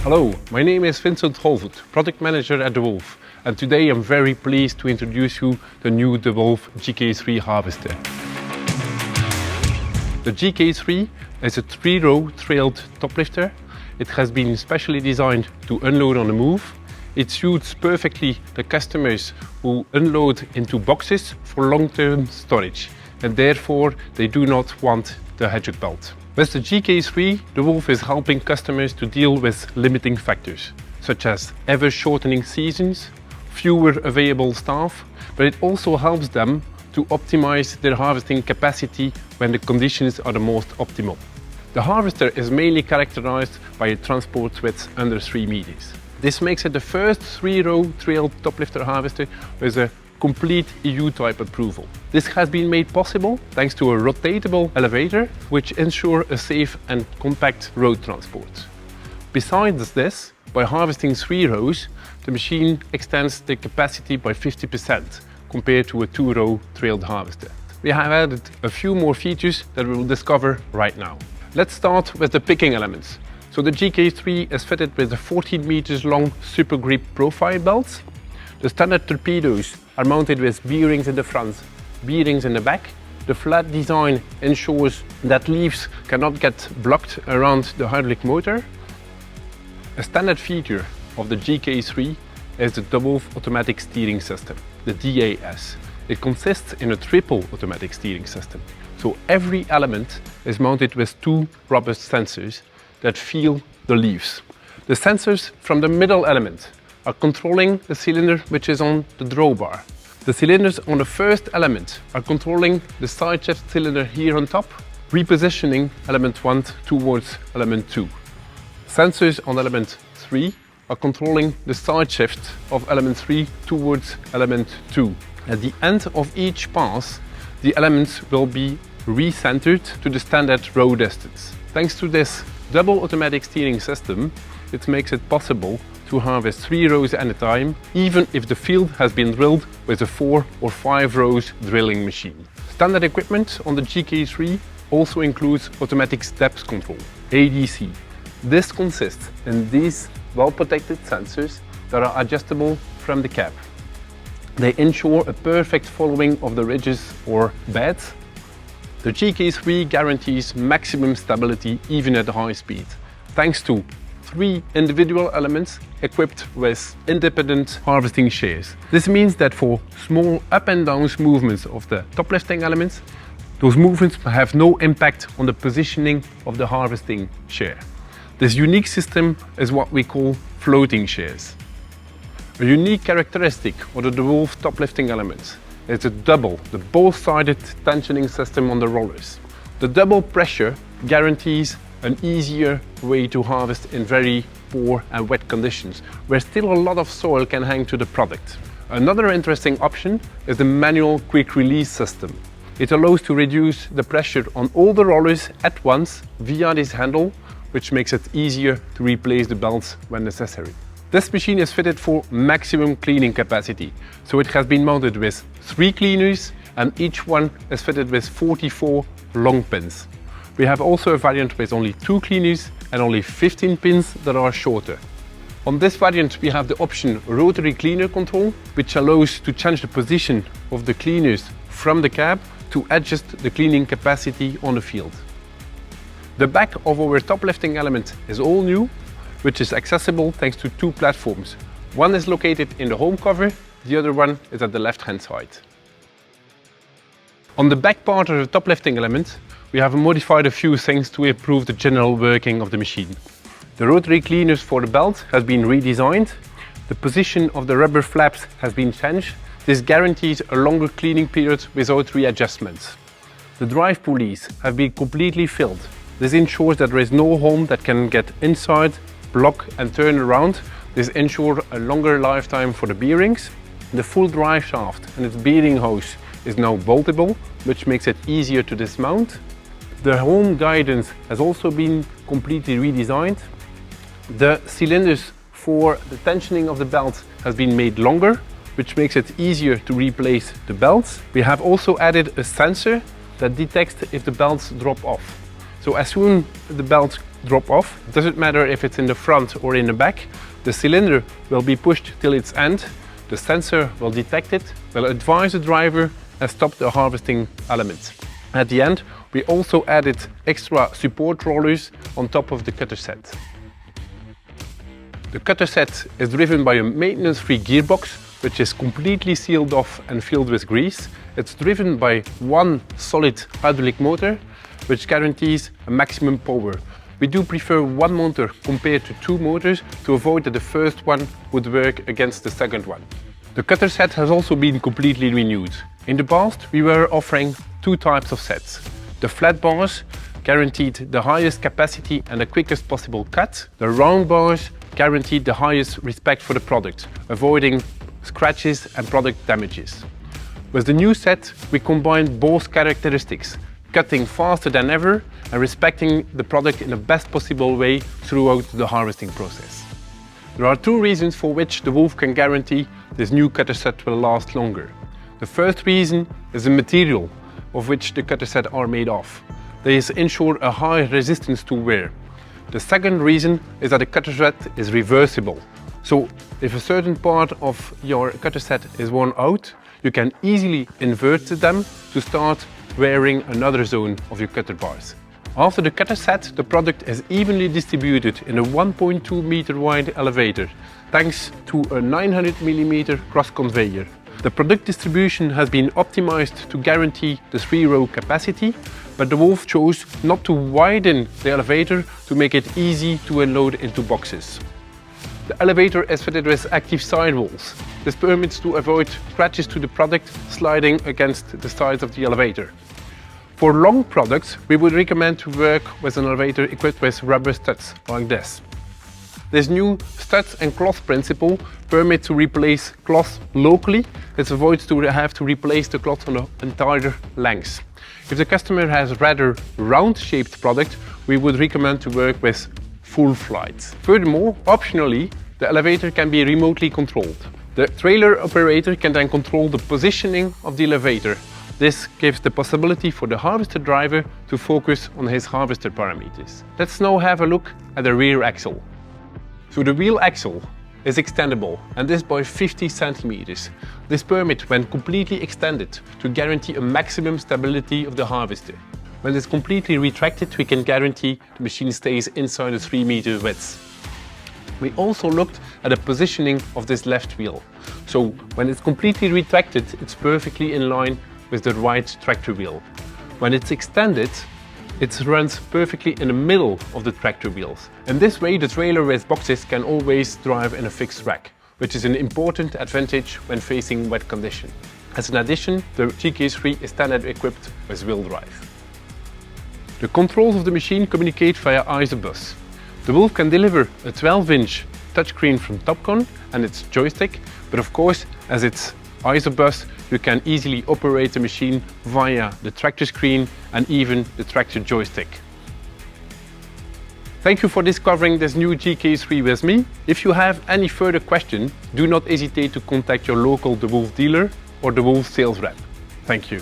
Hello, my name is Vincent Holvoet, Product Manager at Dewulf, and today I'm very pleased to introduce you the new Dewulf GK3 harvester. The GK3 is a 3-row trailed top lifter. It has been specially designed to unload on the move. It suits perfectly the customers who unload into boxes for long-term storage, and therefore they do not want the hedgehog belt. With the GK3, Dewulf is helping customers to deal with limiting factors, such as ever shortening seasons, fewer available staff, but it also helps them to optimize their harvesting capacity when the conditions are the most optimal. The harvester is mainly characterized by a transport width under 3 meters. This makes it the first 3-row trailed top lifter harvester with a complete EU type approval. This has been made possible thanks to a rotatable elevator, which ensures a safe and compact road transport. Besides this, by harvesting 3 rows, the machine extends the capacity by 50% compared to a 2-row trailed harvester. We have added a few more features that we will discover right now. Let's start with the picking elements. So the GK3 is fitted with a 14 meters long super grip profile belt. The standard torpedoes are mounted with bearings in the front, bearings in the back. The flat design ensures that leaves cannot get blocked around the hydraulic motor. A standard feature of the GK3 is the Dewulf automatic steering system, the DAS. It consists in a triple automatic steering system. So every element is mounted with 2 robust sensors that feel the leaves. The sensors from the middle element are controlling the cylinder which is on the drawbar. The cylinders on the first element are controlling the side shift cylinder here on top, repositioning element 1 towards element 2. Sensors on element 3 are controlling the side shift of element 3 towards element 2. At the end of each pass, the elements will be recentered to the standard row distance. Thanks to this double automatic steering system, it makes it possible to harvest 3 rows at a time, even if the field has been drilled with a 4 or 5 rows drilling machine. Standard equipment on the GK3 also includes automatic steps control, ADC. This consists in these well-protected sensors that are adjustable from the cab. They ensure a perfect following of the ridges or beds. The GK3 guarantees maximum stability even at high speed, thanks to 3 individual elements equipped with independent harvesting shears. This means that for small up and down movements of the top lifting elements, those movements have no impact on the positioning of the harvesting shear. This unique system is what we call floating shears. A unique characteristic of the Dewulf top lifting elements is the both-sided tensioning system on the rollers. The double pressure guarantees an easier way to harvest in very poor and wet conditions, where still a lot of soil can hang to the product. Another interesting option is the manual quick release system. It allows to reduce the pressure on all the rollers at once via this handle, which makes it easier to replace the belts when necessary. This machine is fitted for maximum cleaning capacity, so it has been mounted with 3 cleaners and each one is fitted with 44 long pins. We have also a variant with only 2 cleaners and only 15 pins that are shorter. On this variant we have the option rotary cleaner control, which allows to change the position of the cleaners from the cab to adjust the cleaning capacity on the field. The back of our top lifting element is all new, which is accessible thanks to 2 platforms. One is located in the home cover, the other one is at the left-hand side. On the back part of the top lifting element, we have modified a few things to improve the general working of the machine. The rotary cleaners for the belt has been redesigned. The position of the rubber flaps has been changed. This guarantees a longer cleaning period without readjustments. The drive pulleys have been completely filled. This ensures that there is no hole that can get inside, block and turn around. This ensures a longer lifetime for the bearings. The full drive shaft and its bearing hose is now boltable, which makes it easier to dismount. The home guidance has also been completely redesigned. The cylinders for the tensioning of the belt has been made longer, which makes it easier to replace the belts. We have also added a sensor that detects if the belts drop off. So as soon as the belt drop off. It doesn't matter if it's in the front or in the back. The cylinder will be pushed till its end. The sensor will detect it, will advise the driver and stop the harvesting element. At the end, we also added extra support rollers on top of the cutter set. The cutter set is driven by a maintenance-free gearbox, which is completely sealed off and filled with grease. It's driven by one solid hydraulic motor, which guarantees a maximum power. We do prefer one motor compared to two motors to avoid that the first one would work against the second one. The cutter set has also been completely renewed. In the past, we were offering two types of sets. The flat bars guaranteed the highest capacity and the quickest possible cut. The round bars guaranteed the highest respect for the product, avoiding scratches and product damages. With the new set, we combined both characteristics, cutting faster than ever and respecting the product in the best possible way throughout the harvesting process. There are two reasons for which Dewulf can guarantee this new cutter set will last longer. The first reason is the material of which the cutter set are made of. These ensure a high resistance to wear. The second reason is that the cutter set is reversible. So if a certain part of your cutter set is worn out, you can easily invert them to start wearing another zone of your cutter bars. After the cutter set, the product is evenly distributed in a 1.2 meter wide elevator, thanks to a 900 mm cross conveyor. The product distribution has been optimized to guarantee the 3-row capacity, but Dewulf chose not to widen the elevator to make it easy to unload into boxes. The elevator is fitted with active sidewalls. This permits to avoid scratches to the product sliding against the sides of the elevator. For long products, we would recommend to work with an elevator equipped with rubber studs like this. This new studs and cloth principle permits to replace cloth locally. It avoids to have to replace the cloth on the entire length. If the customer has a rather round-shaped product, we would recommend to work with full flights. Furthermore, optionally, the elevator can be remotely controlled. The trailer operator can then control the positioning of the elevator. This gives the possibility for the harvester driver to focus on his harvester parameters. Let's now have a look at the rear axle. So the wheel axle is extendable, and this by 50 centimeters. This permits, when completely extended, to guarantee a maximum stability of the harvester. When it's completely retracted, we can guarantee the machine stays inside the 3 meter width. We also looked at the positioning of this left wheel. So when it's completely retracted, it's perfectly in line with the right tractor wheel. When it's extended, it runs perfectly in the middle of the tractor wheels. In this way, the trailer with boxes can always drive in a fixed rack, which is an important advantage when facing wet conditions. As an addition, the GK3 is standard equipped with wheel drive. The controls of the machine communicate via Deze. Dewulf can deliver a 12-inch touchscreen from Topcon and its joystick, but of course, as it's Deze, you can easily operate the machine via the tractor screen and even the tractor joystick. Thank you for discovering this new GK3 with me. If you have any further questions, do not hesitate to contact your local Dewulf dealer or Dewulf sales rep. Thank you.